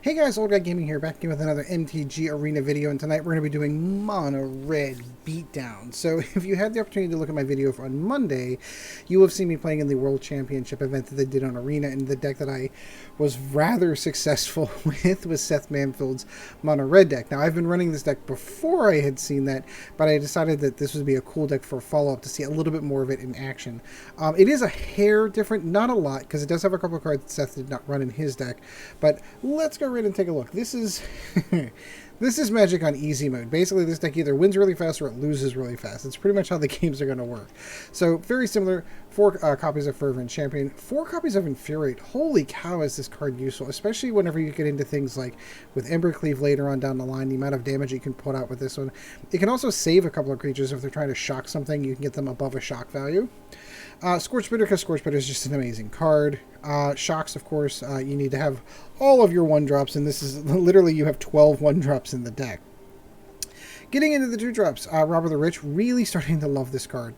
Hey guys, Old Guy Gaming here, back again with another MTG Arena video, and tonight we're going to be doing Mono-Red Beatdown. So if you had the opportunity to look at my video on Monday, you will have seen me playing in the World Championship event that they did on Arena, and the deck that I was rather successful with was Seth Manfield's Mono-Red deck. Now, I've been running this deck before I had seen that, but I decided that this would be a cool deck for a follow-up to see a little bit more of it in action. It is a hair different, not a lot, because it does have a couple of cards that Seth did not run in his deck, but let's go right and take a look. This is this is Magic on easy mode. Basically, this deck either wins really fast or it loses really fast. It's pretty much how the games are going to work. So, very similar. 4 copies of Fervent Champion, 4 copies of Infuriate. Holy cow, is this card useful, especially whenever you get into things like with Embercleave later on down the line, the amount of damage you can put out with this one. It can also save a couple of creatures if they're trying to shock something. You can get them above a shock value. Scorch Spitter, because Scorch Spitter is just an amazing card. Shocks, of course, you need to have all of your 1-drops, and this is literally, you have 12 1-drops in the deck. Getting into the 2-drops, Robber the Rich, really starting to love this card.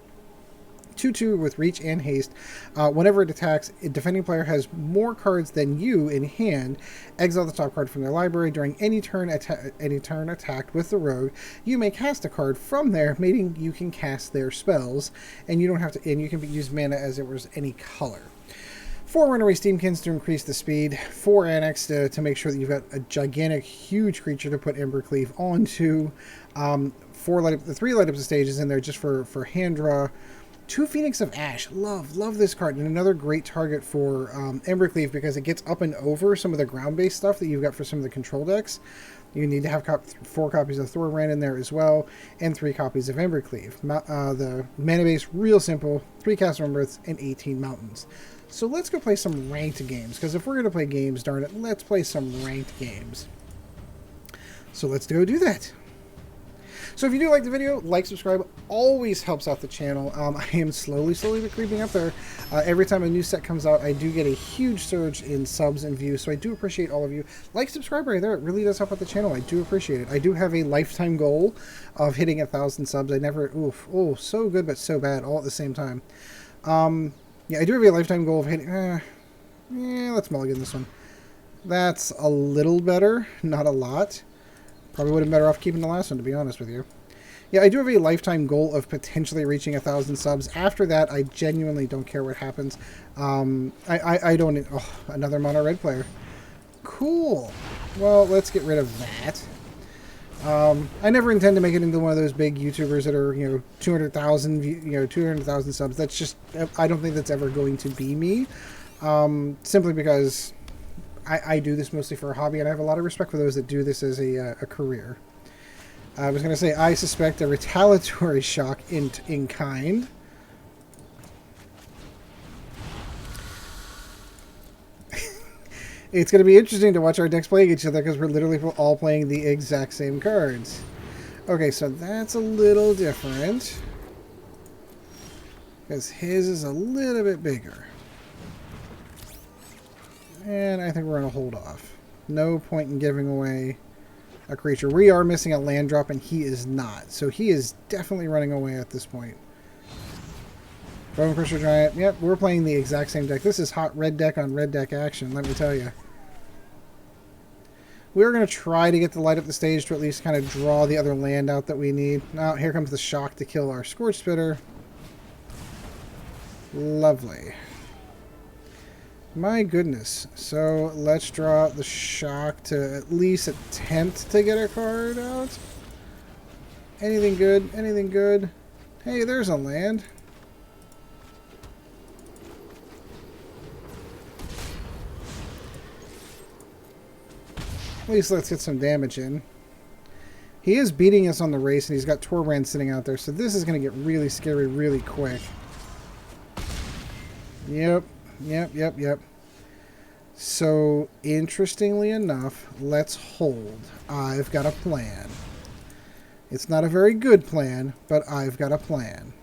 2/2 with reach and haste. Whenever it attacks, a defending player has more cards than you in hand. Exile the top card from their library. During any turn attacked with the rogue, you may cast a card from there, meaning you can cast their spells, and you don't have to. And you can use mana as it was any color. 4 Runaway Steam-Kins to increase the speed. 4 Anax to make sure that you've got a gigantic, huge creature to put Embercleave onto. 3 light up the stages in there just for hand draw. 2 Phoenix of Ash. Love this card. And another great target for Embercleave because it gets up and over some of the ground-based stuff that you've got for some of the control decks. You need to have 4 copies of Torbran in there as well, and 3 copies of Embercleave. The mana base, real simple. 3 Castle Embereth and 18 Mountains. So let's go play some ranked games, because if we're going to play games, darn it, let's play some ranked games. So let's go do that. So if you do like the video, like, subscribe, always helps out the channel. I am slowly but creeping up there. Every time a new set comes out, I do get a huge surge in subs and views, so I do appreciate all of you. Like, subscribe right there. It really does help out the channel. I do appreciate it. I do have a lifetime goal of hitting 1,000 subs. I never, so good but so bad all at the same time. Yeah, I do have a lifetime goal of hitting, let's mulligan this one. That's a little better, not a lot. Probably would have been better off keeping the last one, to be honest with you. Yeah, I do have a lifetime goal of potentially reaching 1,000 subs. After that, I genuinely don't care what happens. I don't... Oh, another Mono-Red player. Cool. Well, let's get rid of that. I never intend to make it into one of those big YouTubers that are, 200,000, 200,000 subs. That's just... I don't think that's ever going to be me. Simply because... I do this mostly for a hobby, and I have a lot of respect for those that do this as a career. I was going to say, I suspect a retaliatory shock in kind. It's going to be interesting to watch our decks playing each other, because we're literally all playing the exact same cards. Okay, so that's a little different, because his is a little bit bigger. And I think we're going to hold off. No point in giving away a creature. We are missing a land drop, and he is not. So he is definitely running away at this point. Bone Crusher Giant. Yep, we're playing the exact same deck. This is hot red deck on red deck action, let me tell you. We're going to try to get the light up the stage to at least kind of draw the other land out that we need. Now, here comes the shock to kill our Scorch Spitter. Lovely. My goodness. So let's draw the shock to at least attempt to get a card out. Anything good? Anything good? Hey, there's a land. At least let's get some damage in. He is beating us on the race, and he's got Torbran sitting out there, so this is going to get really scary really quick. Yep. So, interestingly enough, let's hold. I've got a plan. It's not a very good plan, but I've got a plan.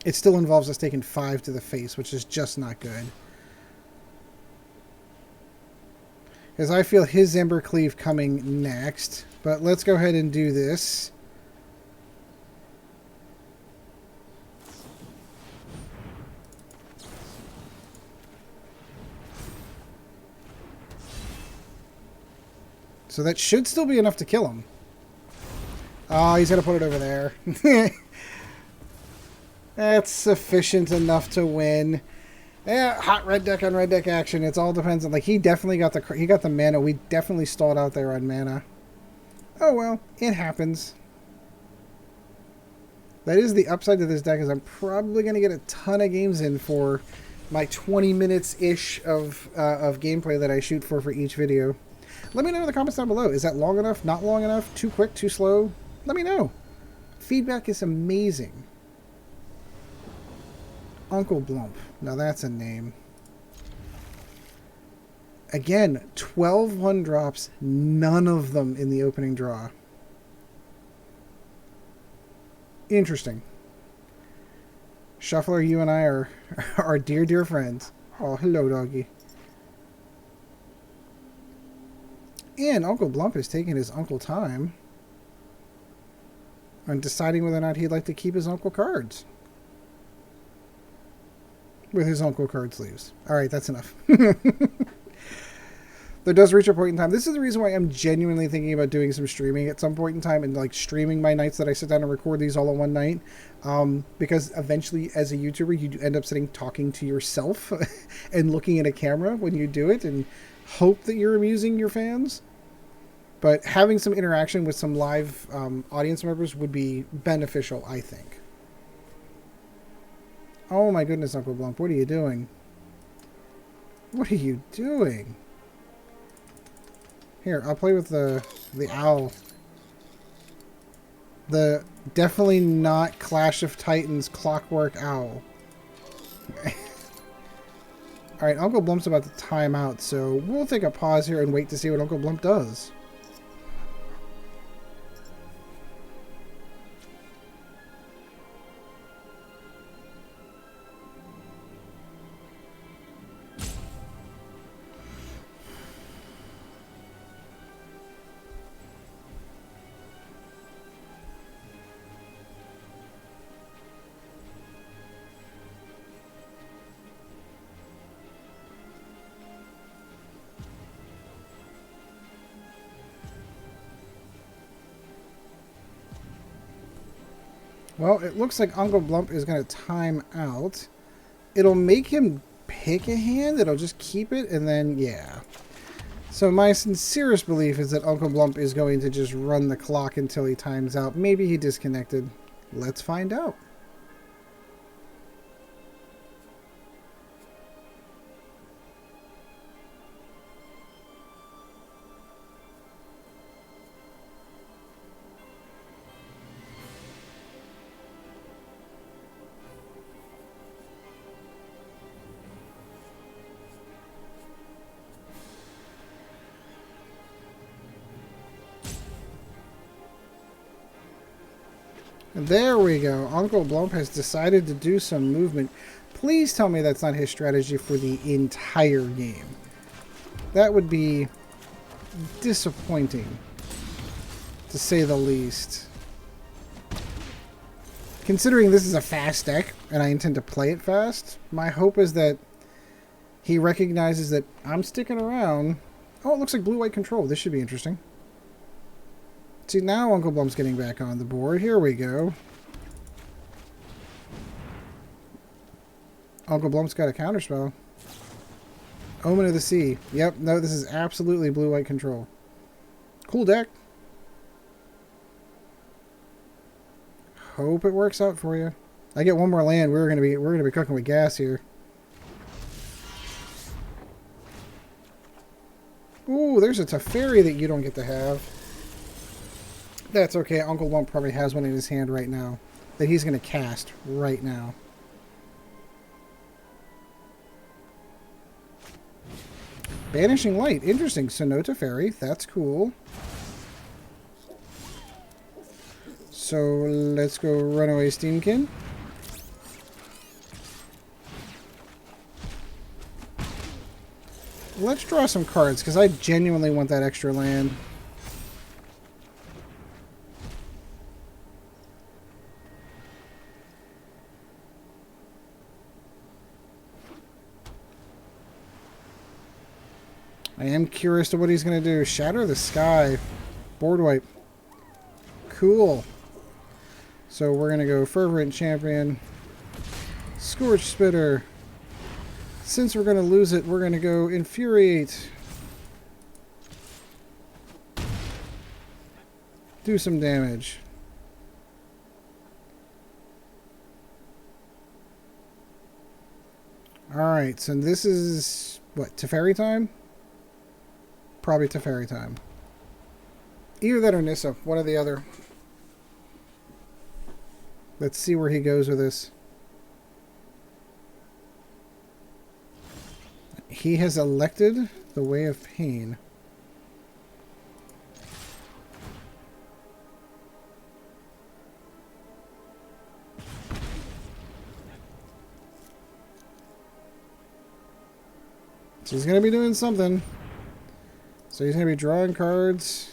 It still involves us taking 5 to the face, which is just not good. Because I feel his Embercleave coming next, but let's go ahead and do this. So that should still be enough to kill him. Oh, he's going to put it over there. That's sufficient enough to win. Yeah, hot red deck on red deck action. It all depends on, like, he definitely got the mana. We definitely stalled out there on mana. Oh well, it happens. That is the upside to this deck, is I'm probably going to get a ton of games in for my 20 minutes-ish of gameplay that I shoot for each video. Let me know in the comments down below. Is that long enough? Not long enough? Too quick? Too slow? Let me know. Feedback is amazing. Uncle Blump. Now that's a name. Again, 12 1-drops, none of them in the opening draw. Interesting. Shuffler, you and I are dear, dear friends. Oh, hello, doggy. And Uncle Blump is taking his uncle time on deciding whether or not he'd like to keep his uncle cards. With his uncle card sleeves. Alright, that's enough. There does reach a point in time. This is the reason why I'm genuinely thinking about doing some streaming at some point in time, and like streaming my nights that I sit down and record these all in one night. Because eventually, as a YouTuber, you end up sitting talking to yourself and looking at a camera when you do it, and hope that you're amusing your fans. But having some interaction with some live audience members would be beneficial, I think. Oh my goodness, Uncle Blump, what are you doing? What are you doing? Here, I'll play with the owl. The definitely not Clash of Titans Clockwork Owl. Alright, Uncle Blump's about to time out, so we'll take a pause here and wait to see what Uncle Blump does. Well, it looks like Uncle Blump is going to time out. It'll make him pick a hand. It'll just keep it, and then, yeah. So my sincerest belief is that Uncle Blump is going to just run the clock until he times out. Maybe he disconnected. Let's find out. There we go. Uncle Blump has decided to do some movement. Please tell me that's not his strategy for the entire game. That would be disappointing, to say the least. Considering this is a fast deck, and I intend to play it fast, my hope is that he recognizes that I'm sticking around. Oh, it looks like blue-white control. This should be interesting. See, now Uncle Blump's getting back on the board. Here we go. Uncle Blump's got a counterspell. Omen of the Sea. Yep, no, this is absolutely blue-white control. Cool deck. Hope it works out for you. I get one more land. We're gonna be cooking with gas here. Ooh, there's a Teferi that you don't get to have. That's okay. Uncle Blump probably has one in his hand right now that he's going to cast right now. Banishing Light. Interesting. So no Teferi. That's cool. So let's go Runaway Steam-Kin. Let's draw some cards because I genuinely want that extra land. I am curious to what he's going to do. Shatter the Sky. Board wipe. Cool. So we're going to go Fervent Champion. Scorch Spitter. Since we're going to lose it, we're going to go Infuriate. Do some damage. Alright, so this is, what, Teferi time? Probably Teferi time. Either that or Nissa, one or the other. Let's see where he goes with this. He has elected the Way of Pain. So he's going to be doing something. So he's going to be drawing cards.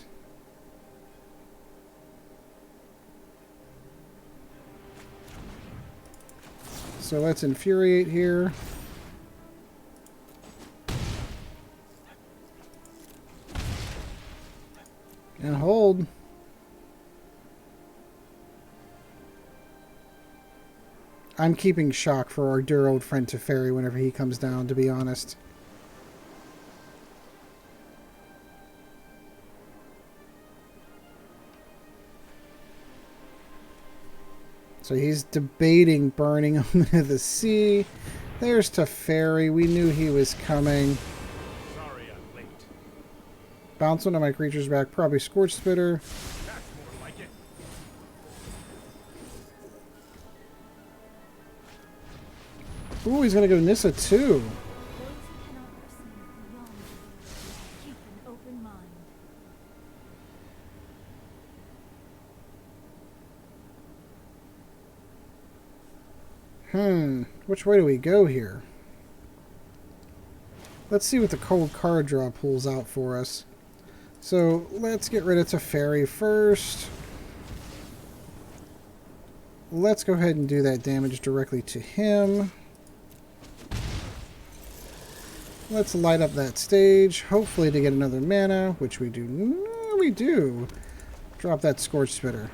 So let's Infuriate here. And hold. I'm keeping Shock for our dear old friend Teferi whenever he comes down, to be honest. So he's debating burning him into the sea. There's Teferi. We knew he was coming. Sorry I'm late. Bounce one of my creatures back. Probably Scorch Spitter. That's more like it. Ooh, he's going to go Nissa too. Which way do we go here? Let's see what the cold card draw pulls out for us. So let's get rid of Teferi first. Let's go ahead and do that damage directly to him. Let's light up that stage, hopefully to get another mana, which we do. No, we do. Drop that Scorch Spitter.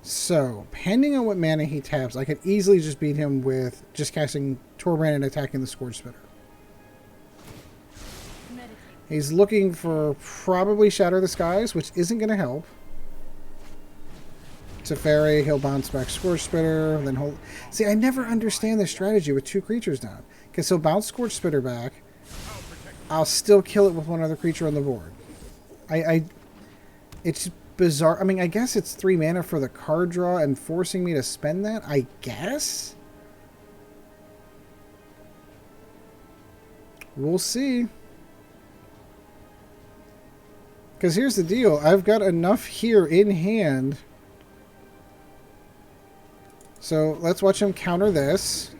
So, depending on what mana he taps, I could easily just beat him with just casting Torbran and attacking the Scorch Spitter. He's looking for probably Shatter the Skies, which isn't going to help. Teferi, he'll bounce back Scorch Spitter, then hold. See, I never understand this strategy with two creatures down. Because he'll bounce Scorch Spitter back. I'll still kill it with one other creature on the board. It's bizarre. I mean, I guess it's 3 mana for the card draw and forcing me to spend that, I guess? We'll see. Because here's the deal. I've got enough here in hand. So let's watch him counter this.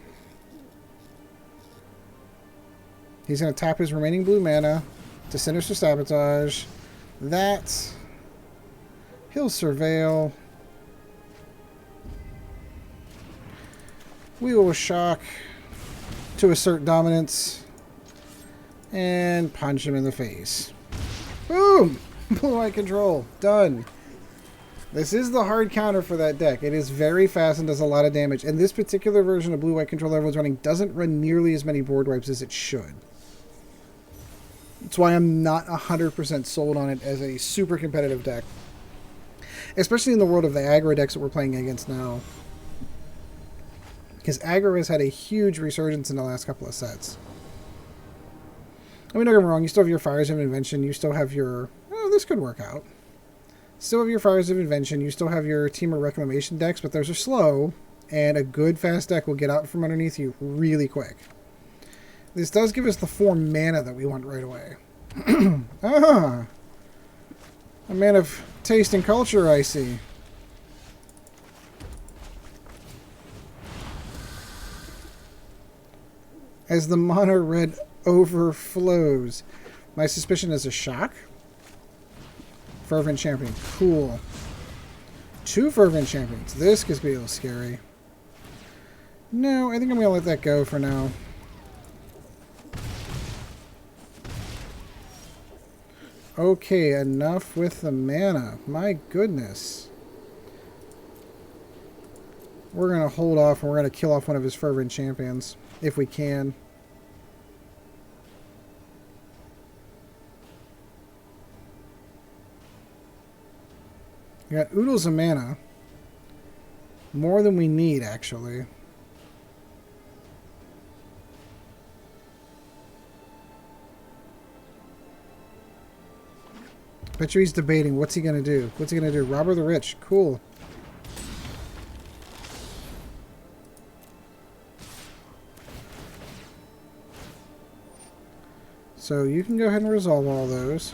He's going to tap his remaining blue mana to Sinister Sabotage. That. He'll Surveil. We will Shock to assert dominance. And punch him in the face. Boom! Blue-white control. Done. This is the hard counter for that deck. It is very fast and does a lot of damage. And this particular version of blue-white control everyone's running doesn't run nearly as many board wipes as it should. That's why I'm not 100% sold on it as a super competitive deck. Especially in the world of the aggro decks that we're playing against now. Because aggro has had a huge resurgence in the last couple of sets. I mean, don't get me wrong, you still have your Fires of Invention, you still have your... Oh, this could work out. Still have your Fires of Invention, you still have your Temur Reclamation decks, but those are slow, and a good fast deck will get out from underneath you really quick. This does give us the 4 mana that we want right away. Ah! A man of taste and culture, I see. As the Mono-Red overflows. My suspicion is a Shock. Fervent Champion. Cool. 2 Fervent Champions. This could be a little scary. No, I think I'm going to let that go for now. Okay, enough with the mana. My goodness. We're going to hold off and we're going to kill off one of his Fervent Champions, if we can. We got oodles of mana. More than we need, actually. Bet you he's debating. What's he going to do? What's he going to do? Rob or the rich? Cool. So you can go ahead and resolve all those.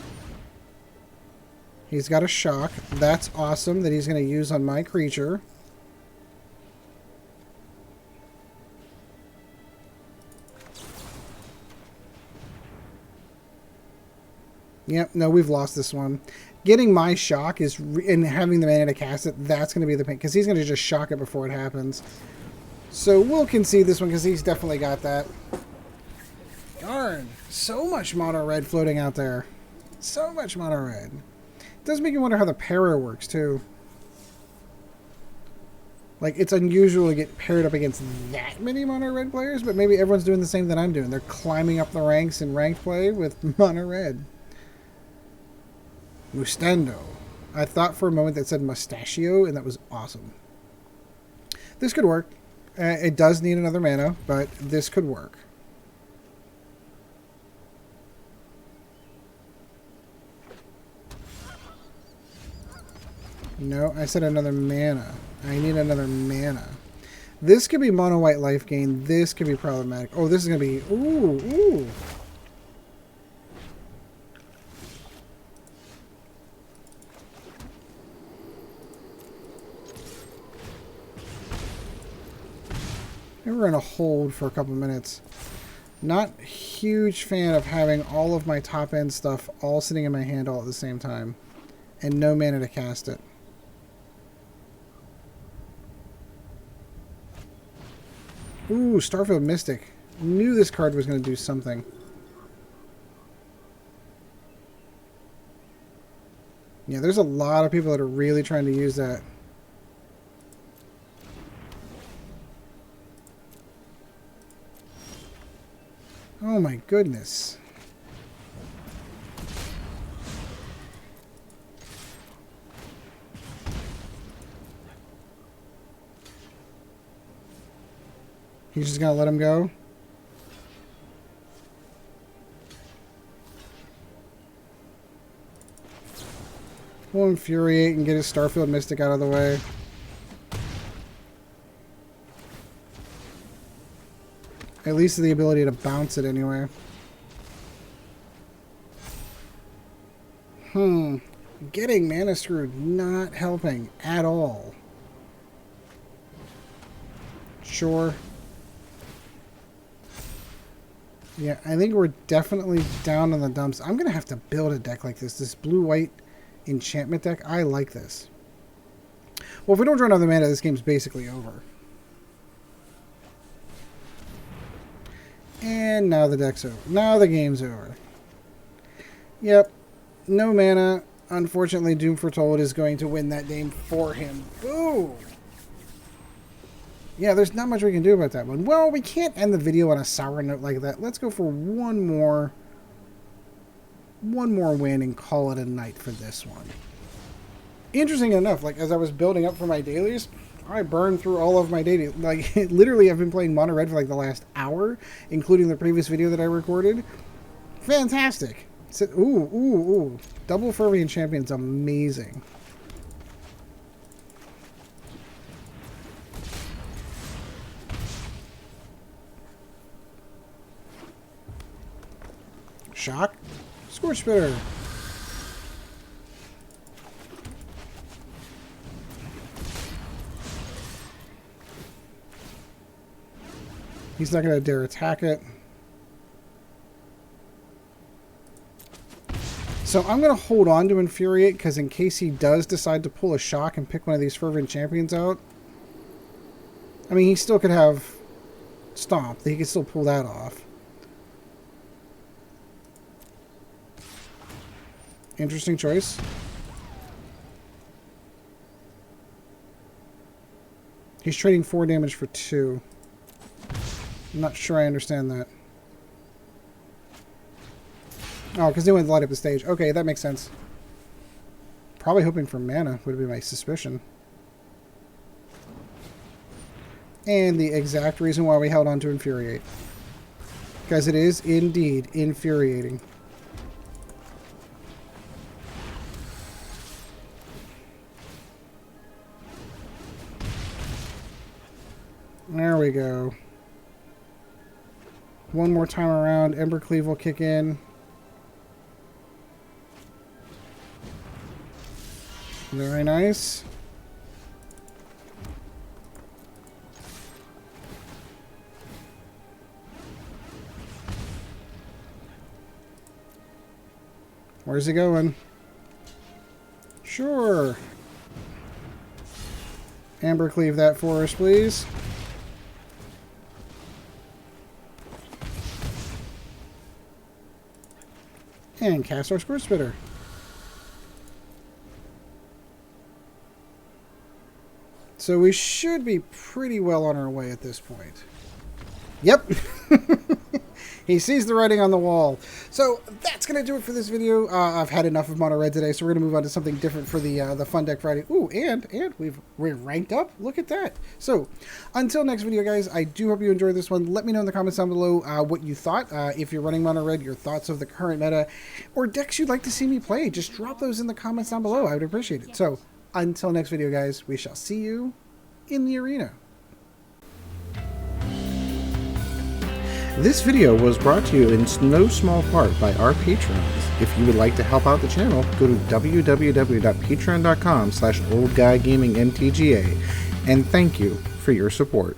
He's got a shock. That's awesome that he's going to use on my creature. Yep, no, we've lost this one. Getting my shock is, and having the mana to cast it, that's going to be the pain. Because he's going to just shock it before it happens. So we'll concede this one because he's definitely got that. Darn, so much mono-red floating out there. So much mono-red. It does make you wonder how the para works, too. Like, it's unusual to get paired up against that many mono-red players, but maybe everyone's doing the same that I'm doing. They're climbing up the ranks in ranked play with mono-red. Mustando. I thought for a moment that said mustachio, and that was awesome. This could work. It does need another mana, but this could work. No, I said another mana. I need another mana. This could be mono-white life gain. This could be problematic. Oh, this is going to be... Ooh, ooh. We're going to hold for a couple minutes. Not huge fan of having all of my top-end stuff all sitting in my hand all at the same time. And no mana to cast it. Ooh, Starfield Mystic. Knew this card was going to do something. Yeah, there's a lot of people that are really trying to use that. Oh my goodness. He's just gonna let him go? We'll Infuriate and get his Starfield Mystic out of the way. At least the ability to bounce it anyway. Getting mana screwed not helping at all. Sure. Yeah, I think we're definitely down in the dumps. I'm going to have to build a deck like this. This blue-white enchantment deck. I like this. Well, if we don't draw another mana, this game's basically over. And now the deck's over. Now the game's over. Yep. No mana. Unfortunately, Doom Foretold is going to win that game for him. Boom! Yeah, there's not much we can do about that one. Well, we can't end the video on a sour note like that. Let's go for one more win and call it a night for this one. Interesting enough, like as I was building up for my dailies, I burned through all of my dailies. Like literally, I've been playing Mono-Red for like the last hour, including the previous video that I recorded. Fantastic. So, ooh. Double Fervent Champion's amazing. Shock. Scorch Spitter. He's not going to dare attack it. So I'm going to hold on to Infuriate because in case he does decide to pull a shock and pick one of these Fervent Champions out. I mean, he still could have Stomp. He can still pull that off. Interesting choice. He's trading 4 damage for 2. I'm not sure I understand that. Oh, because they went to light up the stage. Okay, that makes sense. Probably hoping for mana would be my suspicion. And the exact reason why we held on to Infuriate. Because it is indeed infuriating. There we go. One more time around, Embercleave will kick in. Very nice. Where's he going? Sure. Embercleave that for us, please. And cast our Scorch Spitter. So we should be pretty well on our way at this point. Yep. He sees the writing on the wall. So that's going to do it for this video. I've had enough of Mono-Red today, so we're going to move on to something different for the Fun Deck Friday. Ooh, and we're ranked up. Look at that. So until next video, guys, I do hope you enjoyed this one. Let me know in the comments down below what you thought. If you're running Mono-Red, your thoughts of the current meta, or decks you'd like to see me play. Just drop those in the comments down below. I would appreciate it. So until next video, guys, we shall see you in the arena. This video was brought to you in no small part by our patrons. If you would like to help out the channel, go to www.patreon.com/oldguygamingmtga, and thank you for your support.